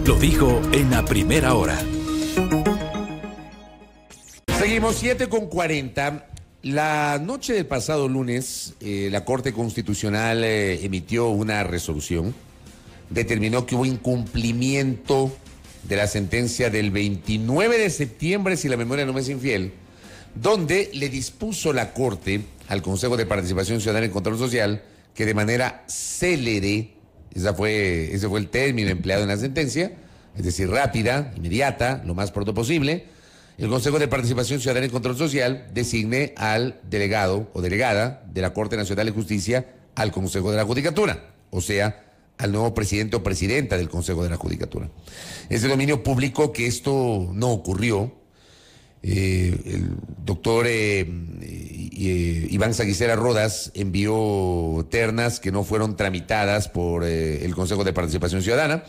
Lo dijo en la primera hora. Seguimos 7:40. La noche del pasado lunes, la Corte Constitucional emitió una resolución. Determinó que hubo incumplimiento de la sentencia del 29 de septiembre, si la memoria no me es infiel, donde le dispuso la Corte al Consejo de Participación Ciudadana y Control Social que de manera célere, ese fue el término empleado en la sentencia, es decir, rápida, inmediata, lo más pronto posible, el Consejo de Participación Ciudadana y Control Social designe al delegado o delegada de la Corte Nacional de Justicia al Consejo de la Judicatura, o sea, al nuevo presidente o presidenta del Consejo de la Judicatura. Es de dominio público que esto no ocurrió. El doctor Iván Saguicera Rodas envió ternas que no fueron tramitadas por el Consejo de Participación Ciudadana,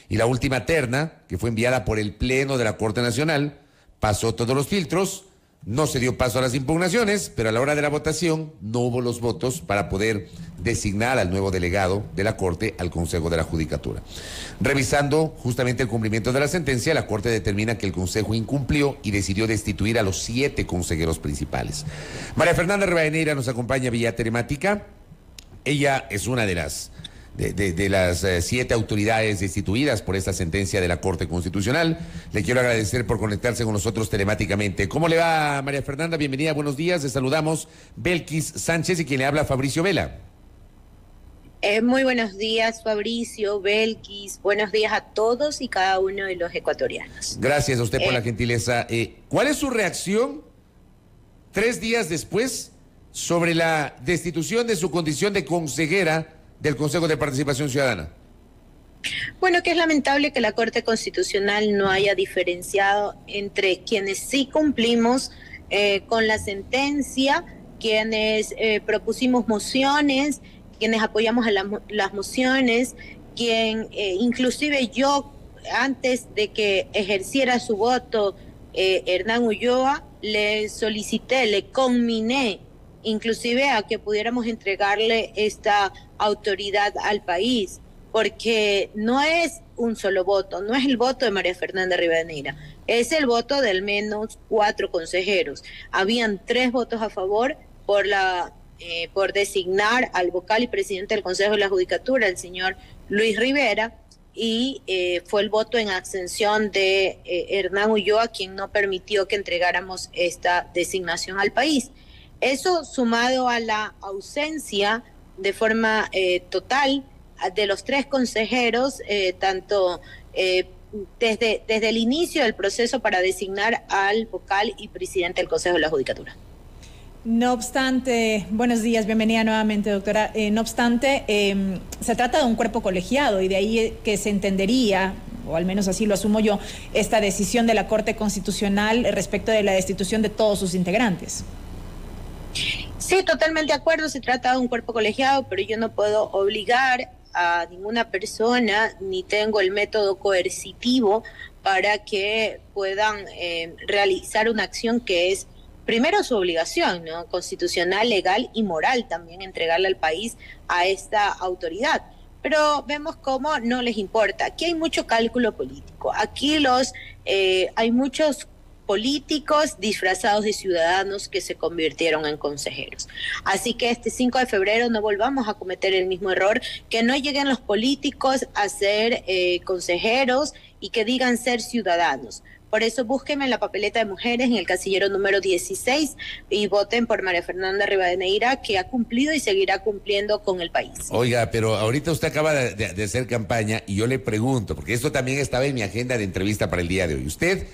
y la última terna, que fue enviada por el Pleno de la Corte Nacional, pasó todos los filtros, no se dio paso a las impugnaciones, pero a la hora de la votación no hubo los votos para poder designar al nuevo delegado de la Corte al Consejo de la Judicatura. Revisando justamente el cumplimiento de la sentencia, la Corte determina que el Consejo incumplió y decidió destituir a los 7 consejeros principales. María Fernanda Rivadeneira nos acompaña vía telemática. Ella es una de las 7 autoridades destituidas por esta sentencia de la Corte Constitucional. Le quiero agradecer por conectarse con nosotros telemáticamente. ¿Cómo le va, María Fernanda? Bienvenida, buenos días. Le saludamos Belkis Sánchez y quien le habla, Fabricio Vela. Muy buenos días, Fabricio, Belkis. Buenos días a todos y cada uno de los ecuatorianos. Gracias a usted por la gentileza. ¿Cuál es su reacción 3 días después sobre la destitución de su condición de consejera del Consejo de Participación Ciudadana? Bueno, que es lamentable que la Corte Constitucional no haya diferenciado entre quienes sí cumplimos con la sentencia, quienes propusimos mociones, quienes apoyamos a las mociones, inclusive yo, antes de que ejerciera su voto Hernán Ulloa, le solicité, le conminé inclusive a que pudiéramos entregarle esta autoridad al país, porque no es un solo voto, no es el voto de María Fernanda Rivadeneira, es el voto de al menos 4 consejeros. Habían 3 votos a favor por designar al vocal y presidente del Consejo de la Judicatura, el señor Luis Rivera, y fue el voto en abstención de Hernán Ulloa, quien no permitió que entregáramos esta designación al país. Eso, sumado a la ausencia de forma total de los 3 consejeros, tanto desde el inicio del proceso para designar al vocal y presidente del Consejo de la Judicatura. No obstante, buenos días, bienvenida nuevamente, doctora. No obstante, se trata de un cuerpo colegiado y de ahí que se entendería, o al menos así lo asumo yo, esta decisión de la Corte Constitucional respecto de la destitución de todos sus integrantes. Sí, totalmente de acuerdo, se trata de un cuerpo colegiado, pero yo no puedo obligar a ninguna persona, ni tengo el método coercitivo para que puedan realizar una acción que es primero su obligación, ¿no?, constitucional, legal y moral, también entregarle al país a esta autoridad. Pero vemos cómo no les importa. Aquí hay mucho cálculo político. Aquí hay muchos políticos disfrazados de ciudadanos que se convirtieron en consejeros. Así que este 5 de febrero no volvamos a cometer el mismo error, que no lleguen los políticos a ser consejeros y que digan ser ciudadanos. Por eso búsquenme en la papeleta de mujeres, en el casillero número 16, y voten por María Fernanda Rivadeneira, que ha cumplido y seguirá cumpliendo con el país. Oiga, pero ahorita usted acaba de hacer campaña y yo le pregunto, porque esto también estaba en mi agenda de entrevista para el día de hoy. Usted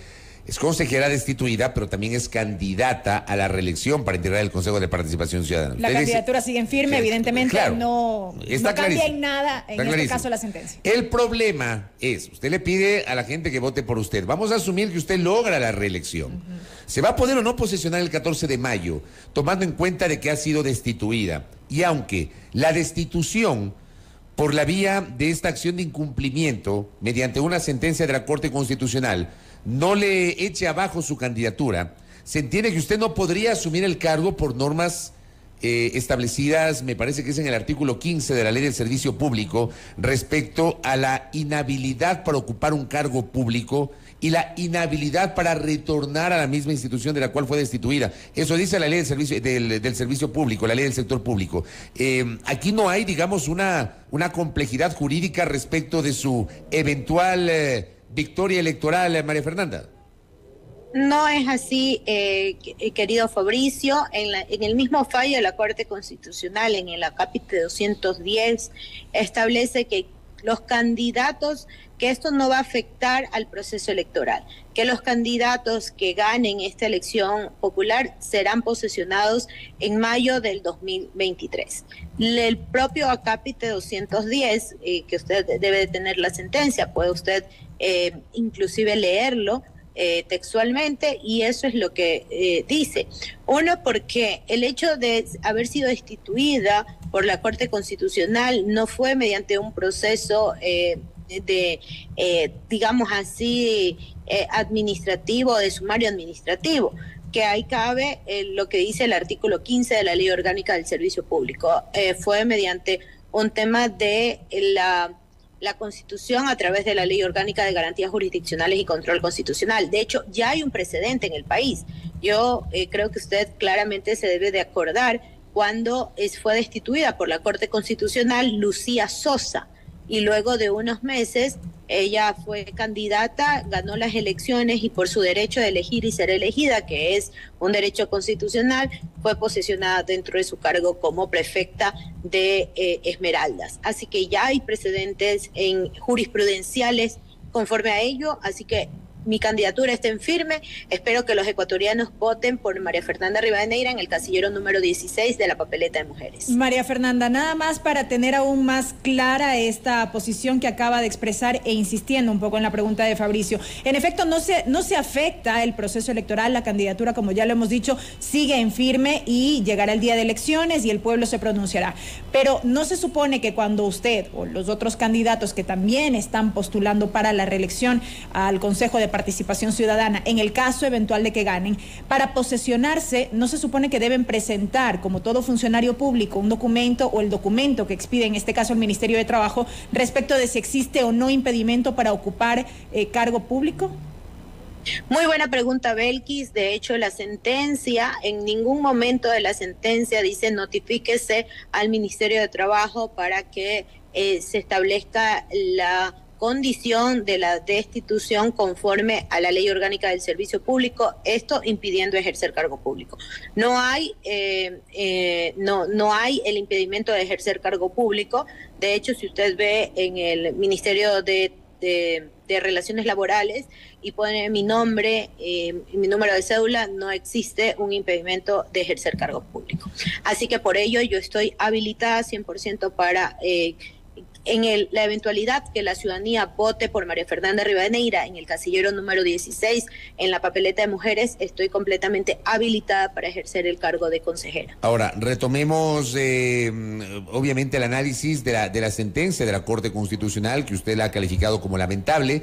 es consejera destituida, pero también es candidata a la reelección para integrar el Consejo de Participación Ciudadana. La candidatura sigue firme, evidentemente, claro, no cambia en nada, en este caso, la sentencia. El problema es, usted le pide a la gente que vote por usted. Vamos a asumir que usted logra la reelección. ¿Se va a poder o no posesionar el 14 de mayo, tomando en cuenta de que ha sido destituida? Y aunque la destitución por la vía de esta acción de incumplimiento mediante una sentencia de la Corte Constitucional no le eche abajo su candidatura, se entiende que usted no podría asumir el cargo por normas establecidas, me parece que es en el artículo 15 de la Ley del Servicio Público, respecto a la inhabilidad para ocupar un cargo público y la inhabilidad para retornar a la misma institución de la cual fue destituida. Eso dice la Ley del Servicio Público, la Ley del Sector Público. Aquí no hay, digamos, una complejidad jurídica respecto de su eventual victoria electoral, María Fernanda. No es así, querido Fabricio. En el mismo fallo de la Corte Constitucional, en el acápite 210, establece que los candidatos, que esto no va a afectar al proceso electoral, que los candidatos que ganen esta elección popular serán posesionados en mayo del 2023. El propio acápite 210, que usted debe de tener la sentencia, puede usted inclusive leerlo, textualmente, y eso es lo que dice. Uno, porque el hecho de haber sido destituida por la Corte Constitucional no fue mediante un proceso digamos así, administrativo, de sumario administrativo, que ahí cabe lo que dice el artículo 15 de la Ley Orgánica del Servicio Público. Fue mediante un tema de la Constitución a través de la Ley Orgánica de Garantías Jurisdiccionales y Control Constitucional. De hecho, ya hay un precedente en el país. Yo creo que usted claramente se debe de acordar cuando fue destituida por la Corte Constitucional Lucía Sosa, y luego de unos meses ella fue candidata, ganó las elecciones y por su derecho de elegir y ser elegida, que es un derecho constitucional, fue posesionada dentro de su cargo como prefecta de Esmeraldas. Así que ya hay precedentes jurisprudenciales conforme a ello, así que mi candidatura está en firme. Espero que los ecuatorianos voten por María Fernanda Rivadeneira en el casillero número 16 de la papeleta de mujeres. María Fernanda, nada más para tener aún más clara esta posición que acaba de expresar e insistiendo un poco en la pregunta de Fabricio. En efecto, no se afecta el proceso electoral, la candidatura, como ya lo hemos dicho, sigue en firme y llegará el día de elecciones y el pueblo se pronunciará. Pero no se supone que cuando usted o los otros candidatos que también están postulando para la reelección al Consejo de Participación Ciudadana, en el caso eventual de que ganen, para posesionarse, no se supone que deben presentar, como todo funcionario público, un documento o el documento que expide, en este caso el Ministerio de Trabajo, respecto de si existe o no impedimento para ocupar cargo público? Muy buena pregunta, Belkis. De hecho, la sentencia, en ningún momento de la sentencia dice notifíquese al Ministerio de Trabajo para que se establezca la condición de la destitución conforme a la Ley Orgánica del Servicio Público, esto impidiendo ejercer cargo público. No hay el impedimento de ejercer cargo público. De hecho, si usted ve en el Ministerio de Relaciones Laborales y pone mi nombre y mi número de cédula, no existe un impedimento de ejercer cargo público. Así que por ello yo estoy habilitada 100% para la eventualidad que la ciudadanía vote por María Fernanda Rivadeneira en el casillero número 16 en la papeleta de mujeres, estoy completamente habilitada para ejercer el cargo de consejera. Ahora, retomemos obviamente el análisis de la sentencia de la Corte Constitucional, que usted la ha calificado como lamentable.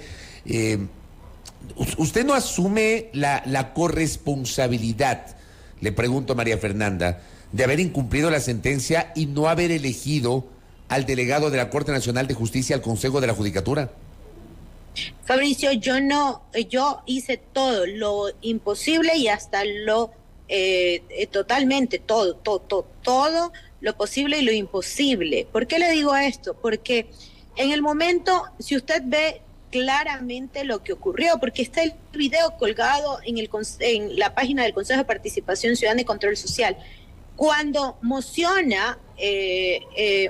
¿Usted no asume la corresponsabilidad, le pregunto a María Fernanda, de haber incumplido la sentencia y no haber elegido al delegado de la Corte Nacional de Justicia al Consejo de la Judicatura? Fabricio, yo hice todo lo imposible y hasta lo totalmente todo lo posible y lo imposible. ¿Por qué le digo esto? Porque en el momento, si usted ve claramente lo que ocurrió, porque está el video colgado en la página del Consejo de Participación Ciudadana y Control Social, cuando mociona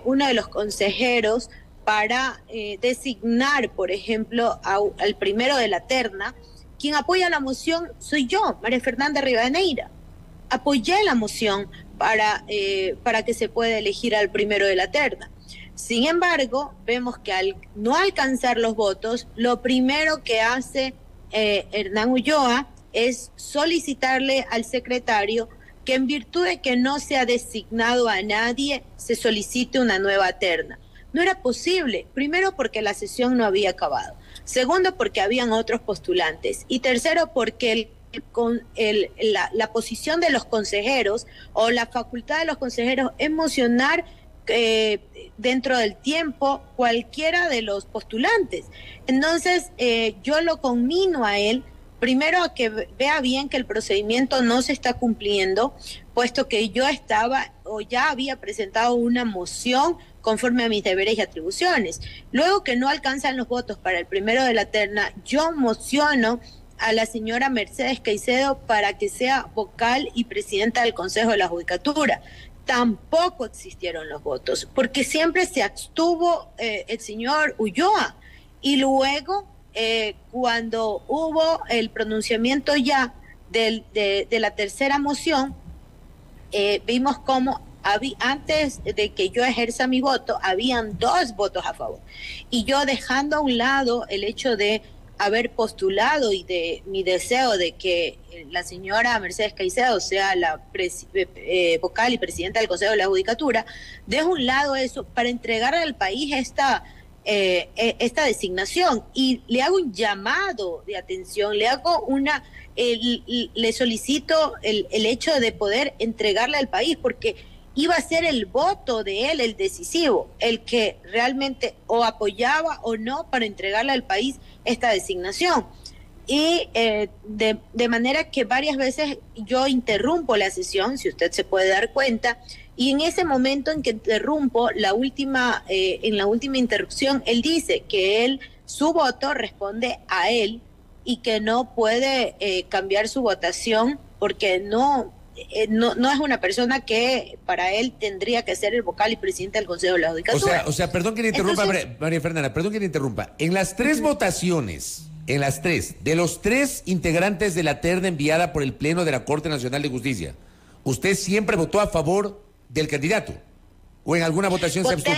uno de los consejeros para designar, por ejemplo, al primero de la terna, quien apoya la moción soy yo, María Fernanda Rivadeneira. Apoyé la moción para que se pueda elegir al primero de la terna. Sin embargo, vemos que al no alcanzar los votos, lo primero que hace Hernán Ulloa es solicitarle al secretario que en virtud de que no se ha designado a nadie, se solicite una nueva terna. No era posible, primero porque la sesión no había acabado, segundo porque habían otros postulantes y tercero porque el con la posición de los consejeros o la facultad de los consejeros es mocionar dentro del tiempo cualquiera de los postulantes. Entonces, yo lo conmino a él, primero a que vea bien que el procedimiento no se está cumpliendo, puesto que yo estaba o ya había presentado una moción conforme a mis deberes y atribuciones. Luego que no alcanzan los votos para el primero de la terna, yo mociono a la señora Mercedes Caicedo para que sea vocal y presidenta del Consejo de la Judicatura. Tampoco existieron los votos, porque siempre se abstuvo el señor Ulloa. Y luego, cuando hubo el pronunciamiento ya de la tercera moción, vimos cómo antes de que yo ejerza mi voto, habían 2 votos a favor. Y yo, dejando a un lado el hecho de haber postulado y de mi deseo de que la señora Mercedes Caicedo sea la vocal y presidenta del Consejo de la Judicatura, dejo a un lado eso para entregarle al país esta designación, y le hago un llamado de atención, le solicito el hecho de poder entregarle al país, porque iba a ser el voto de él el decisivo, el que realmente o apoyaba o no para entregarle al país esta designación. Y de manera que varias veces yo interrumpo la sesión, si usted se puede dar cuenta, y en ese momento en que interrumpo, en la última interrupción, él dice que su voto responde a él y que no puede cambiar su votación porque no es una persona que para él tendría que ser el vocal y presidente del Consejo de la Judicatura. O sea, perdón que le interrumpa, Entonces, María Fernanda, perdón que le interrumpa. En las 3 votaciones, de los 3 integrantes de la terna enviada por el Pleno de la Corte Nacional de Justicia, ¿usted siempre votó a favor del candidato? ¿O en alguna votación se abstuvo?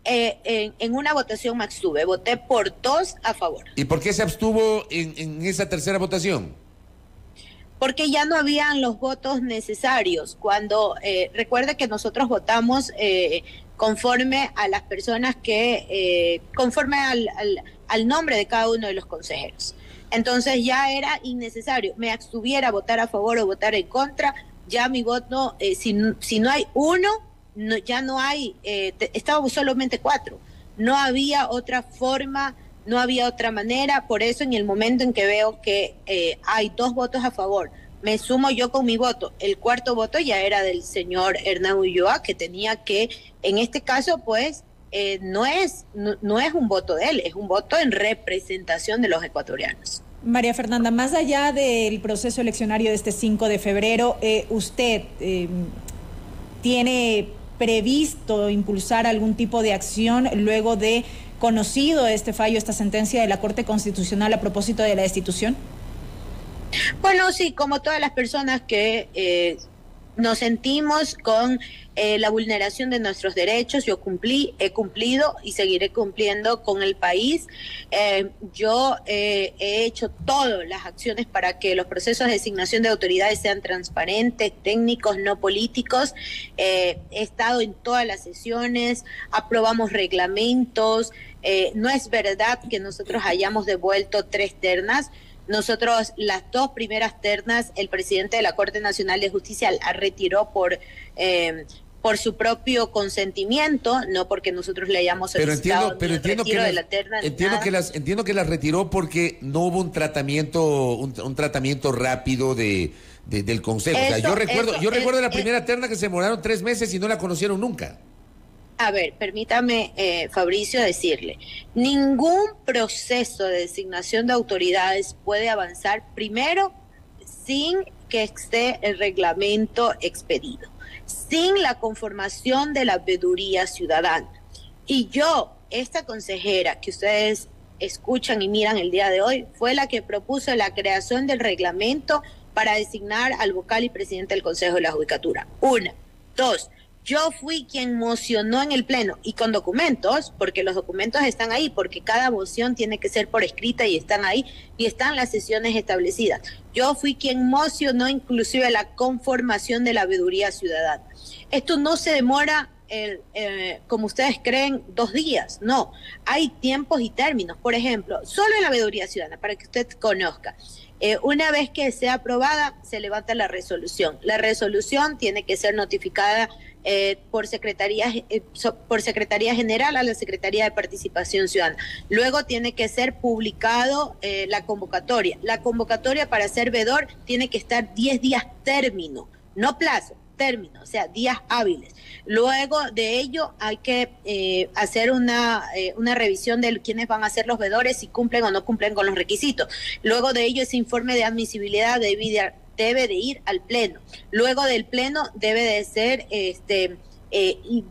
En una votación me abstuve, voté por 2 a favor. ¿Y por qué se abstuvo en esa tercera votación? Porque ya no habían los votos necesarios. Cuando recuerde que nosotros votamos conforme a las personas conforme al nombre de cada uno de los consejeros. Entonces ya era innecesario. Me abstuviera a votar a favor o votar en contra, ya mi voto, si no hay uno, ya no hay, estábamos solamente 4. No había otra forma. No había otra manera, por eso en el momento en que veo que hay 2 votos a favor, me sumo yo con mi voto. El 4.º voto ya era del señor Hernán Ulloa, que tenía que, en este caso, pues, no es un voto de él, es un voto en representación de los ecuatorianos. María Fernanda, más allá del proceso eleccionario de este 5 de febrero, ¿usted tiene previsto impulsar algún tipo de acción luego de conocido este fallo, esta sentencia de la Corte Constitucional a propósito de la destitución? Bueno, sí, como todas las personas que nos sentimos con la vulneración de nuestros derechos, he cumplido y seguiré cumpliendo con el país. Yo he hecho todas las acciones para que los procesos de designación de autoridades sean transparentes, técnicos, no políticos. He estado en todas las sesiones, aprobamos reglamentos. No es verdad que nosotros hayamos devuelto 3 ternas. Nosotros, las 2 primeras ternas, el presidente de la Corte Nacional de Justicia la retiró por su propio consentimiento, no porque nosotros le hayamos solicitado el retiro de la terna. Entiendo que las retiró porque no hubo un tratamiento rápido del Consejo. O sea, yo recuerdo la primera terna que se demoraron 3 meses y no la conocieron nunca. A ver, permítame, Fabricio, decirle, ningún proceso de designación de autoridades puede avanzar primero sin que esté el reglamento expedido, sin la conformación de la veeduría ciudadana. Y yo, esta consejera que ustedes escuchan y miran el día de hoy, fue la que propuso la creación del reglamento para designar al vocal y presidente del Consejo de la Judicatura. 1. 2. Yo fui quien mocionó en el Pleno y con documentos, porque los documentos están ahí, porque cada moción tiene que ser por escrita y están ahí, y están las sesiones establecidas. Yo fui quien mocionó inclusive la conformación de la veeduría ciudadana. Esto no se demora como ustedes creen, 2 días. No, hay tiempos y términos. Por ejemplo, solo en la veeduría ciudadana, para que usted conozca. Una vez que sea aprobada, se levanta la resolución. La resolución tiene que ser notificada por Secretaría General a la Secretaría de Participación Ciudadana. Luego tiene que ser publicado la convocatoria. La convocatoria para ser veedor tiene que estar 10 días término, no plazo, término, o sea, días hábiles. Luego de ello hay que hacer una revisión de quiénes van a ser los veedores, si cumplen o no cumplen con los requisitos. Luego de ello ese informe de admisibilidad debe de ir al pleno. Luego del pleno debe de ser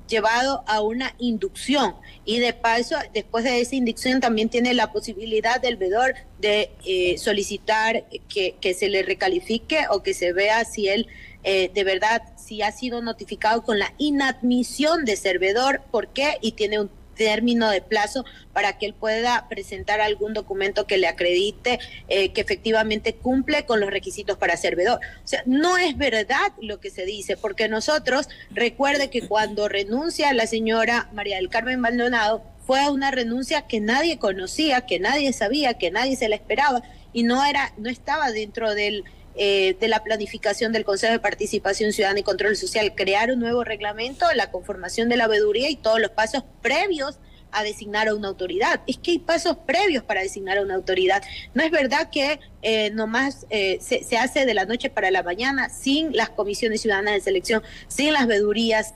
llevado a una inducción, y de paso, después de esa inducción también tiene la posibilidad del veedor de solicitar que se le recalifique o que se vea si él de verdad, si ha sido notificado con la inadmisión de ser veedor, por qué, y tiene un término de plazo para que él pueda presentar algún documento que le acredite que efectivamente cumple con los requisitos para ser veedor. O sea, no es verdad lo que se dice, porque nosotros, recuerde que cuando renuncia la señora María del Carmen Maldonado, fue una renuncia que nadie conocía, que nadie sabía, que nadie se la esperaba, y no estaba dentro de la planificación del Consejo de Participación Ciudadana y Control Social, crear un nuevo reglamento, la conformación de la veeduría y todos los pasos previos a designar a una autoridad. Es que hay pasos previos para designar a una autoridad. No es verdad que nomás se hace de la noche para la mañana, sin las comisiones ciudadanas de selección, sin las veedurías.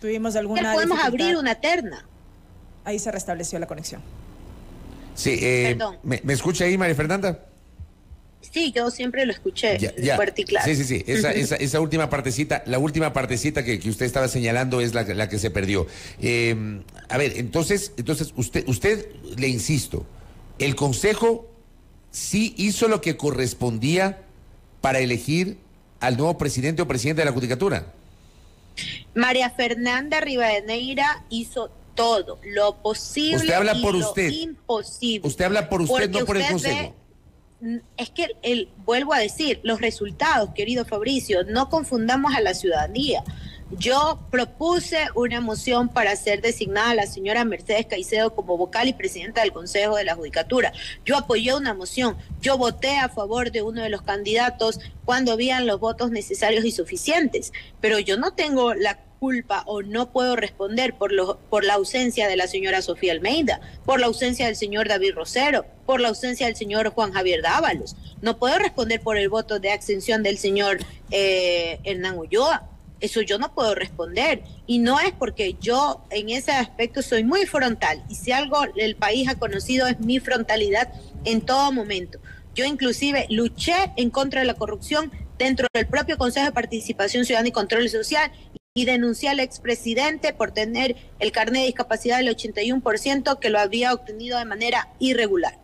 ¿Tuvimos alguna podemos dificultad? Abrir una terna. Ahí se restableció la conexión. Sí, ¿me escucha ahí, María Fernanda? Sí, yo siempre lo escuché fuerte y claro. Sí. Esa última partecita, la última partecita que usted estaba señalando es la que se perdió. A ver, entonces usted, le insisto, el Consejo sí hizo lo que correspondía para elegir al nuevo presidente o presidenta de la Judicatura. María Fernanda Rivadeneira hizo todo lo posible. Usted habla por usted. Imposible. Usted habla por usted, no por el Consejo. Es que vuelvo a decir, los resultados, querido Fabricio, no confundamos a la ciudadanía. Yo propuse una moción para ser designada a la señora Mercedes Caicedo como vocal y presidenta del Consejo de la Judicatura. Yo apoyé una moción, yo voté a favor de uno de los candidatos cuando habían los votos necesarios y suficientes, pero yo no tengo la culpa o no puedo responder por la ausencia de la señora Sofía Almeida, por la ausencia del señor David Rosero, por la ausencia del señor Juan Javier Dávalos. No puedo responder por el voto de abstención del señor Hernán Ulloa. Eso yo no puedo responder, y no es porque yo en ese aspecto soy muy frontal, y si algo el país ha conocido es mi frontalidad en todo momento. Yo inclusive luché en contra de la corrupción dentro del propio Consejo de Participación Ciudadana y Control Social, y denuncié al expresidente por tener el carnet de discapacidad del 81% que lo había obtenido de manera irregular.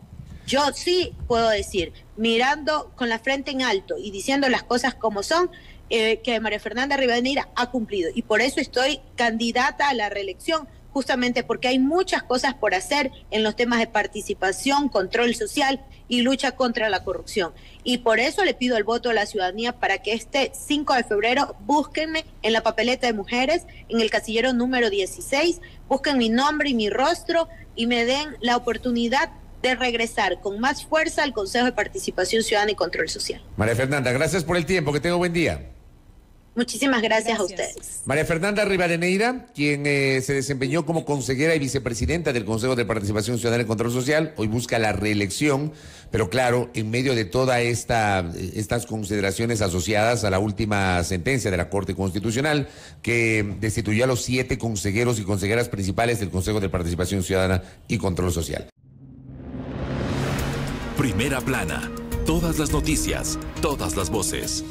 Yo sí puedo decir, mirando con la frente en alto y diciendo las cosas como son, que María Fernanda Rivadeneira ha cumplido, y por eso estoy candidata a la reelección, justamente porque hay muchas cosas por hacer en los temas de participación, control social y lucha contra la corrupción. Y por eso le pido el voto a la ciudadanía para que este 5 de febrero búsquenme en la papeleta de mujeres, en el casillero número 16, busquen mi nombre y mi rostro y me den la oportunidad de regresar con más fuerza al Consejo de Participación Ciudadana y Control Social. María Fernanda, gracias por el tiempo, que tenga buen día. Muchísimas gracias a ustedes. María Fernanda Rivadeneira, quien se desempeñó como consejera y vicepresidenta del Consejo de Participación Ciudadana y Control Social, hoy busca la reelección, pero claro, en medio de todas estas consideraciones asociadas a la última sentencia de la Corte Constitucional, que destituyó a los 7 consejeros y consejeras principales del Consejo de Participación Ciudadana y Control Social. Primera plana. Todas las noticias, todas las voces.